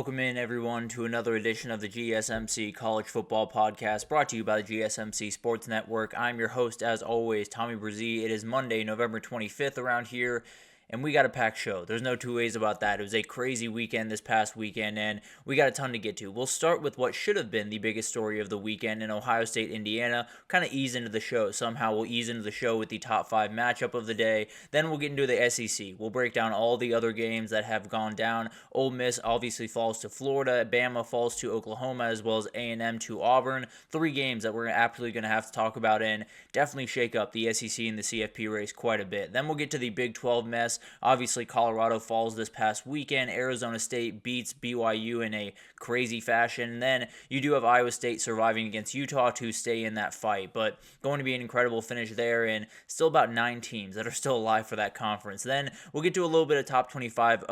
Welcome in, everyone, to another edition of the GSMC College Football Podcast, brought to you by the GSMC Sports Network. I'm your host, as always, Tommy Brzee. It is Monday, November 25th around here, and we got a packed show. There's no two ways about that. It was a crazy weekend this past weekend, and we got a ton to get to. We'll start with what should have been the biggest story of the weekend in Ohio State, Indiana. Kind of ease into the show. Somehow we'll ease into the show with the top 5 matchup of the day. Then we'll get into the SEC. We'll break down all the other games that have gone down. Ole Miss obviously falls to Florida. Bama falls to Oklahoma, as well as A&M to Auburn. 3 games that we're absolutely going to have to talk about and definitely shake up the SEC and the CFP race quite a bit. Then we'll get to the Big 12 mess. Obviously, Colorado falls this past weekend. Arizona State beats BYU in a crazy fashion. And then you do have Iowa State surviving against Utah to stay in that fight. But going to be an incredible finish there, and still about 9 teams that are still alive for that conference. Then we'll get to a little bit of top 25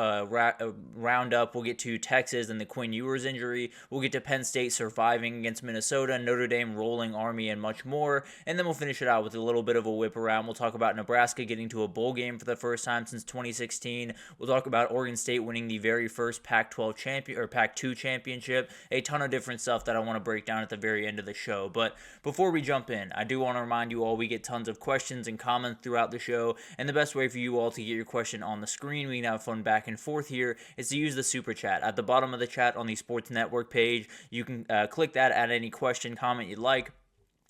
roundup. We'll get to Texas and the Quinn Ewers injury. We'll get to Penn State surviving against Minnesota, Notre Dame rolling Army, and much more. And then we'll finish it out with a little bit of a whip around. We'll talk about Nebraska getting to a bowl game for the first time since 2016. We'll talk about Oregon State winning the very first Pac-2 championship. A ton of different stuff that I want to break down at the very end of the show. But before we jump in, I do want to remind you all we get tons of questions and comments throughout the show, and the best way for you all to get your question on the screen, we can have fun back and forth here, is to use the super chat. At the bottom of the chat on the Sports Network page, you can click that, add any question, comment you'd like.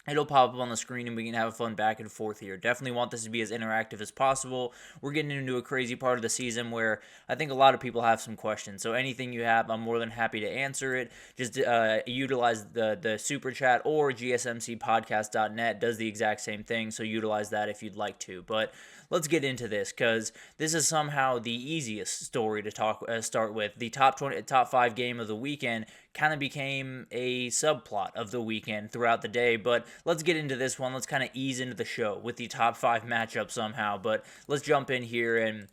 It'll pop up on the screen and we can have fun back and forth here. Definitely want this to be as interactive as possible. We're getting into a crazy part of the season where I think a lot of people have some questions. So anything you have, I'm more than happy to answer it. Just utilize the super chat, or GSMCpodcast.net does the exact same thing. So utilize that if you'd like to. But let's get into this, because this is somehow the easiest story to start with. The top 5 game of the weekend kind of became a subplot of the weekend throughout the day, but let's get into this one. Let's kind of ease into the show with the top 5 matchup somehow, but let's jump in here. And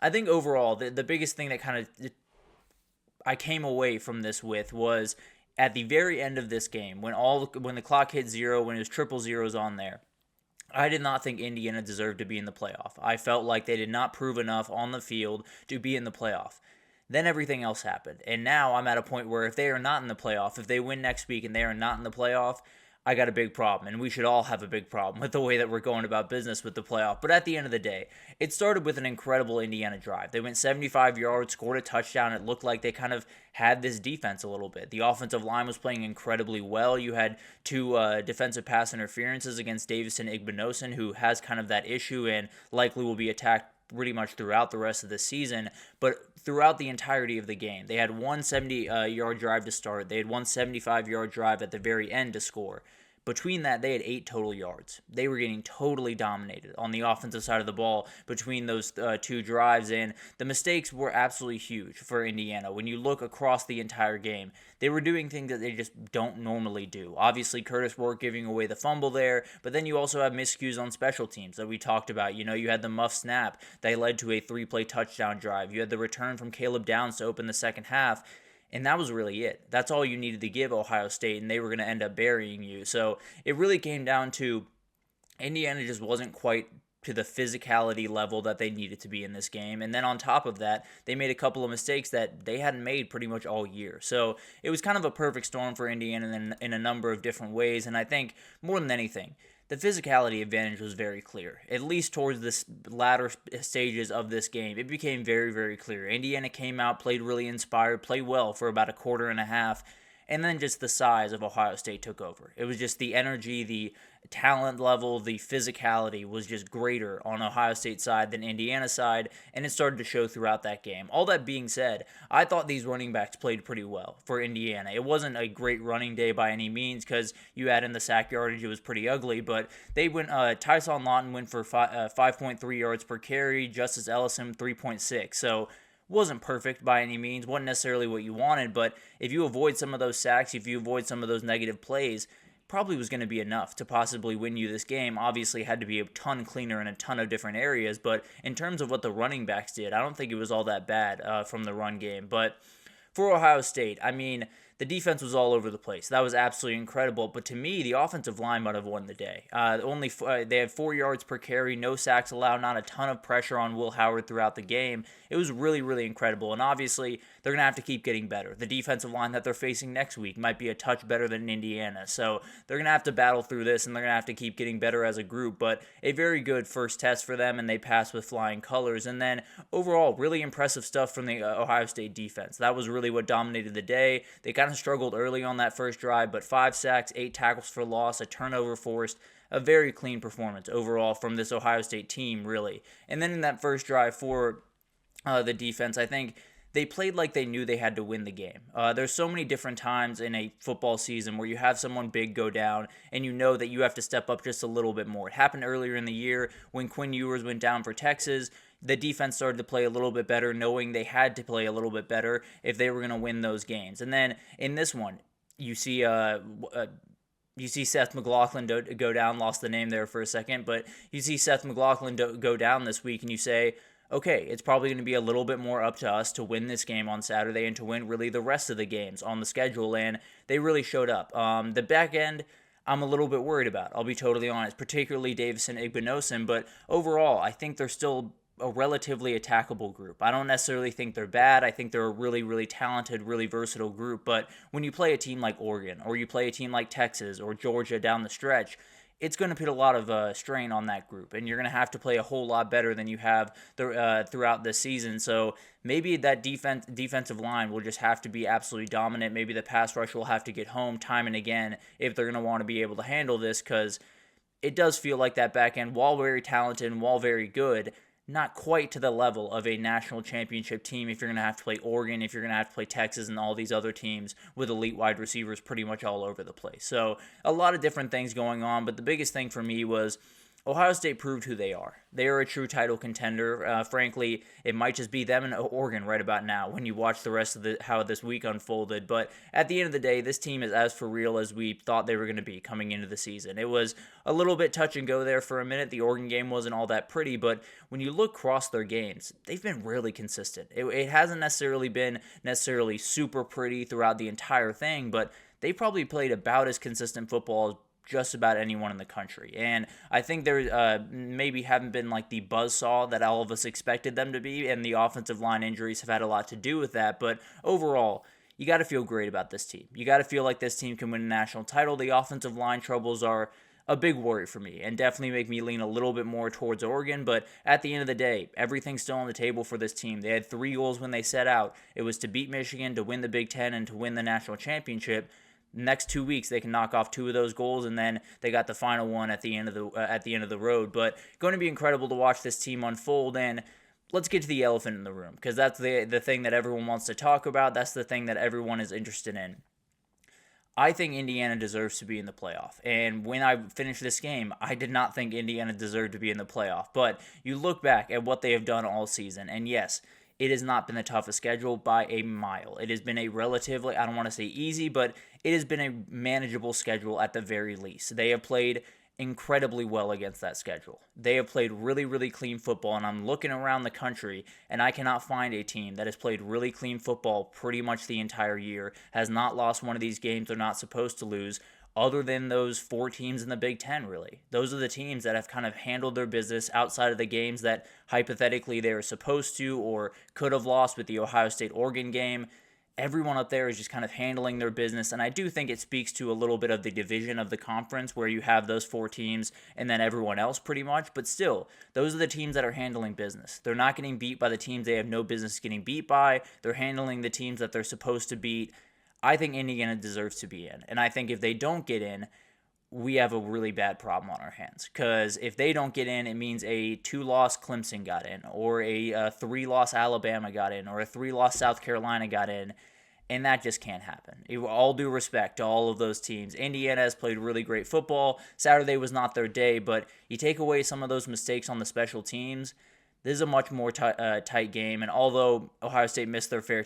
I think overall, the biggest thing that kind of I came away from this with was at the very end of this game, when the clock hit 0, when it was triple zeros on there, I did not think Indiana deserved to be in the playoff. I felt like they did not prove enough on the field to be in the playoff. Then everything else happened. And now I'm at a point where if they are not in the playoff, if they win next week and they are not in the playoff, I got a big problem. And we should all have a big problem with the way that we're going about business with the playoff. But at the end of the day, it started with an incredible Indiana drive. They went 75 yards, scored a touchdown. It looked like they kind of had this defense a little bit. The offensive line was playing incredibly well. You had 2 defensive pass interferences against Davison Igbinosun, who has kind of that issue and likely will be attacked pretty much throughout the rest of the season. But throughout the entirety of the game, they had one 70-yard drive to start. They had one 75-yard drive at the very end to score. Between that, they had 8 total yards. They were getting totally dominated on the offensive side of the ball between those 2 drives, and the mistakes were absolutely huge for Indiana. When you look across the entire game, they were doing things that they just don't normally do. Obviously, Curtis Work giving away the fumble there, but then you also have miscues on special teams that we talked about. You had the muff snap that led to a 3-play touchdown drive. You had the return from Caleb Downs to open the second half. And that was really it. That's all you needed to give Ohio State, and they were going to end up burying you. So it really came down to Indiana just wasn't quite to the physicality level that they needed to be in this game. And then on top of that, they made a couple of mistakes that they hadn't made pretty much all year. So it was kind of a perfect storm for Indiana in a number of different ways. And I think more than anything, the physicality advantage was very clear. At least towards the latter stages of this game, it became very, very clear. Indiana came out, played really inspired, played well for about a quarter and a half, and then just the size of Ohio State took over. It was just the energy, the talent level, the physicality was just greater on Ohio State's side than Indiana's side, and it started to show throughout that game. All that being said, I thought these running backs played pretty well for Indiana. It wasn't a great running day by any means, because you add in the sack yardage, it was pretty ugly, but they went, Tyson Lawton went for 5.3 yards per carry, Justice Ellison 3.6, so wasn't perfect by any means, wasn't necessarily what you wanted, but if you avoid some of those sacks, if you avoid some of those negative plays, probably was going to be enough to possibly win you this game. Obviously, it had to be a ton cleaner in a ton of different areas, but in terms of what the running backs did, I don't think it was all that bad from the run game. But for Ohio State, I mean, the defense was all over the place. That was absolutely incredible. But to me, the offensive line might have won the day. They had 4 yards per carry, no sacks allowed, not a ton of pressure on Will Howard throughout the game. It was really, really incredible. And obviously, they're going to have to keep getting better. The defensive line that they're facing next week might be a touch better than Indiana. So they're going to have to battle through this, and they're going to have to keep getting better as a group. But a very good first test for them, and they passed with flying colors. And then overall, really impressive stuff from the Ohio State defense. That was really what dominated the day. They kind of struggled early on that first drive, but 5 sacks, 8 tackles for loss, a turnover forced, a very clean performance overall from this Ohio State team, really. And then in that first drive for the defense, I think they played like they knew they had to win the game. There's so many different times in a football season where you have someone big go down and you know that you have to step up just a little bit more. It happened earlier in the year when Quinn Ewers went down for Texas. The defense started to play a little bit better, knowing they had to play a little bit better if they were going to win those games. And then in this one, you see Seth McLaughlin go down, lost the name there for a second, but you see Seth McLaughlin go down this week, and you say, okay, it's probably going to be a little bit more up to us to win this game on Saturday and to win really the rest of the games on the schedule, and they really showed up. The back end, I'm a little bit worried about, I'll be totally honest, particularly Davison Igbinosun, but overall, I think they're still a relatively attackable group. I don't necessarily think they're bad. I think they're a really, really talented, really versatile group, but when you play a team like Oregon, or you play a team like Texas, or Georgia down the stretch, it's going to put a lot of strain on that group, and you're going to have to play a whole lot better than you have throughout the season. So maybe that defensive line will just have to be absolutely dominant. Maybe the pass rush will have to get home time and again if they're going to want to be able to handle this, because it does feel like that back end, while very talented and while very good, not quite to the level of a national championship team if you're going to have to play Oregon, if you're going to have to play Texas and all these other teams with elite wide receivers pretty much all over the place. So a lot of different things going on, but the biggest thing for me was Ohio State proved who they are. They are a true title contender. Frankly, it might just be them and Oregon right about now when you watch the rest of how this week unfolded. But at the end of the day, this team is as for real as we thought they were going to be coming into the season. It was a little bit touch and go there for a minute. The Oregon game wasn't all that pretty, but when you look across their games, they've been really consistent. It hasn't necessarily been super pretty throughout the entire thing, but they probably played about as consistent football as just about anyone in the country. And I think there maybe haven't been like the buzzsaw that all of us expected them to be, and the offensive line injuries have had a lot to do with that. But overall, you got to feel great about this team. You got to feel like this team can win a national title. The offensive line troubles are a big worry for me and definitely make me lean a little bit more towards Oregon. But at the end of the day, everything's still on the table for this team. They had 3 goals when they set out. It was to beat Michigan, to win the Big Ten, and to win the national championship. Next 2 weeks they can knock off 2 of those goals, and then they got the final one at the end of the road. But going to be incredible to watch this team unfold. And let's get to the elephant in the room, because that's the thing that everyone wants to talk about. That's the thing that everyone is interested in. I think Indiana deserves to be in the playoff. And when I finished this game, I did not think Indiana deserved to be in the playoff. But you look back at what they have done all season, and yes, it has not been the toughest schedule by a mile. It has been a relatively, I don't want to say easy, but it has been a manageable schedule at the very least. They have played incredibly well against that schedule. They have played really, really clean football, and I'm looking around the country, and I cannot find a team that has played really clean football pretty much the entire year, has not lost one of these games they're not supposed to lose, other than those 4 teams in the Big Ten, really. Those are the teams that have kind of handled their business outside of the games that hypothetically they were supposed to or could have lost with the Ohio State-Oregon game. Everyone up there is just kind of handling their business, and I do think it speaks to a little bit of the division of the conference where you have those 4 teams and then everyone else pretty much, but still, those are the teams that are handling business. They're not getting beat by the teams they have no business getting beat by. They're handling the teams that they're supposed to beat. I think Indiana deserves to be in, and I think if they don't get in, we have a really bad problem on our hands, because if they don't get in, it means a 2-loss Clemson got in, or a 3-loss Alabama got in, or a 3-loss South Carolina got in, and that just can't happen. All due respect to all of those teams. Indiana has played really great football. Saturday was not their day, but you take away some of those mistakes on the special teams, this is a much more tight game, and although Ohio State missed their fair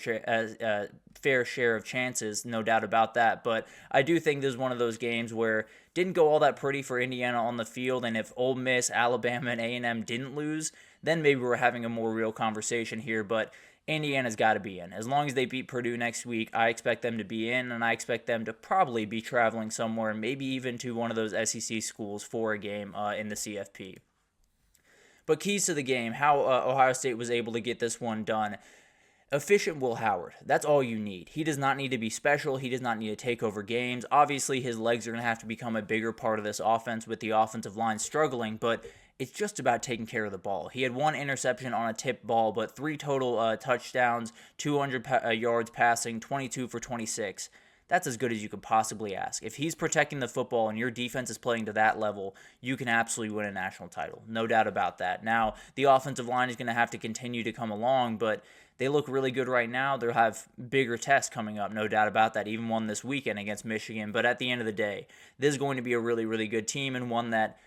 share of chances, no doubt about that, but I do think this is one of those games where it didn't go all that pretty for Indiana on the field, and if Ole Miss, Alabama, and A&M didn't lose, then maybe we're having a more real conversation here, but Indiana's got to be in. As long as they beat Purdue next week, I expect them to be in, and I expect them to probably be traveling somewhere, maybe even to one of those SEC schools for a game in the CFP. But keys to the game, how Ohio State was able to get this one done. Efficient Will Howard. That's all you need. He does not need to be special. He does not need to take over games. Obviously, his legs are going to have to become a bigger part of this offense with the offensive line struggling, but it's just about taking care of the ball. He had 1 interception on a tipped ball, but 3 total touchdowns, 200 yards passing, 22 for 26. That's as good as you could possibly ask. If he's protecting the football and your defense is playing to that level, you can absolutely win a national title. No doubt about that. Now, the offensive line is going to have to continue to come along, but they look really good right now. They'll have bigger tests coming up, no doubt about that, even one this weekend against Michigan. But at the end of the day, this is going to be a really, really good team and one that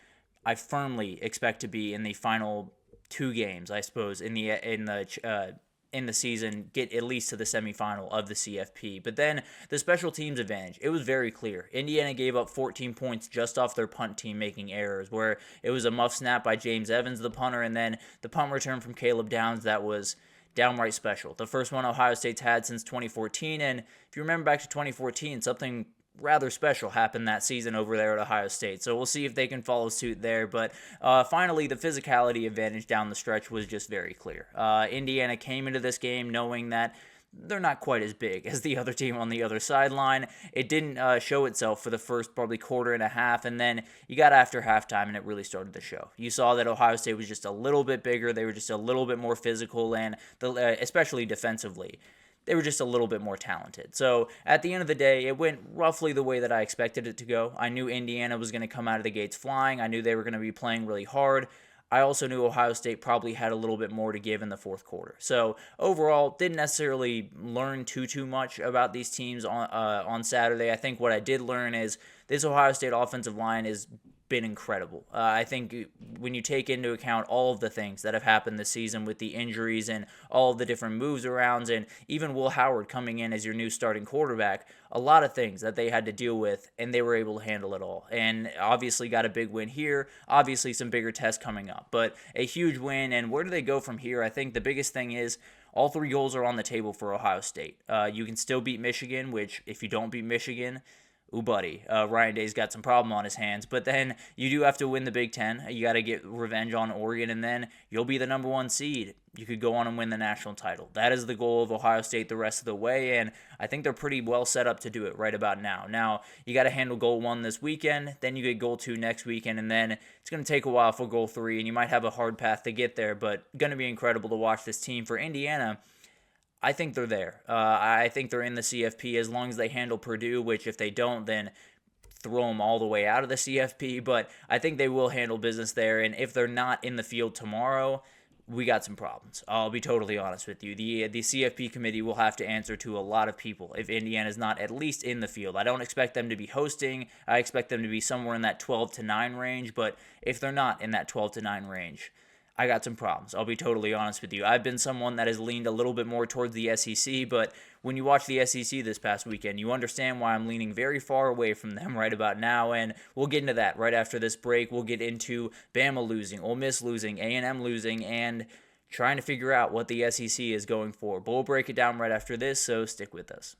I firmly expect to be in the final 2 games, I suppose, in the season, get at least to the semifinal of the CFP. But then the special teams advantage, it was very clear. Indiana gave up 14 points just off their punt team making errors, where it was a muff snap by James Evans, the punter, and then the punt return from Caleb Downs that was downright special. The first one Ohio State's had since 2014, and if you remember back to 2014, something rather special happened that season over there at Ohio State. So we'll see if they can follow suit there. But finally, the physicality advantage down the stretch was just very clear. Indiana came into this game knowing that they're not quite as big as the other team on the other sideline. It didn't show itself for the first probably quarter and a half, and then you got after halftime, and it really started to show. You saw that Ohio State was just a little bit bigger. They were just a little bit more physical, and especially defensively, they were just a little bit more talented. So at the end of the day, it went roughly the way that I expected it to go. I knew Indiana was going to come out of the gates flying. I knew they were going to be playing really hard. I also knew Ohio State probably had a little bit more to give in the fourth quarter. So overall, didn't necessarily learn too much about these teams on Saturday. I think what I did learn is this Ohio State offensive line has been incredible. I think when you take into account all of the things that have happened this season with the injuries and all of the different moves around, and even Will Howard coming in as your new starting quarterback, a lot of things that they had to deal with, and they were able to handle it all. And obviously got a big win here, obviously some bigger tests coming up, but a huge win. And where do they go from here? I think the biggest thing is all 3 goals are on the table for Ohio State. You can still beat Michigan, which if you don't beat Michigan, ooh, buddy, Ryan Day's got some problem on his hands. But then you do have to win the Big Ten. You got to get revenge on Oregon, and then you'll be the number 1 seed. You could go on and win the national title. That is the goal of Ohio State the rest of the way, and I think they're pretty well set up to do it right about now. Now, you got to handle goal 1 this weekend, then you get goal 2 next weekend, and then it's going to take a while for goal 3, and you might have a hard path to get there, but going to be incredible to watch this team. For Indiana, I think they're there. I think they're in the CFP as long as they handle Purdue, which if they don't, then throw them all the way out of the CFP. But I think they will handle business there. And if they're not in the field tomorrow, we got some problems. I'll be totally honest with you. The CFP committee will have to answer to a lot of people if Indiana's not at least in the field. I don't expect them to be hosting. I expect them to be somewhere in that 12-9 range. But if they're not in that 12-9 range, I got some problems. I'll be totally honest with you. I've been someone that has leaned a little bit more towards the SEC, but when you watch the SEC this past weekend, you understand why I'm leaning very far away from them right about now, and we'll get into that right after this break. We'll get into Bama losing, Ole Miss losing, A&M losing, and trying to figure out what the SEC is going for. But we'll break it down right after this, so stick with us.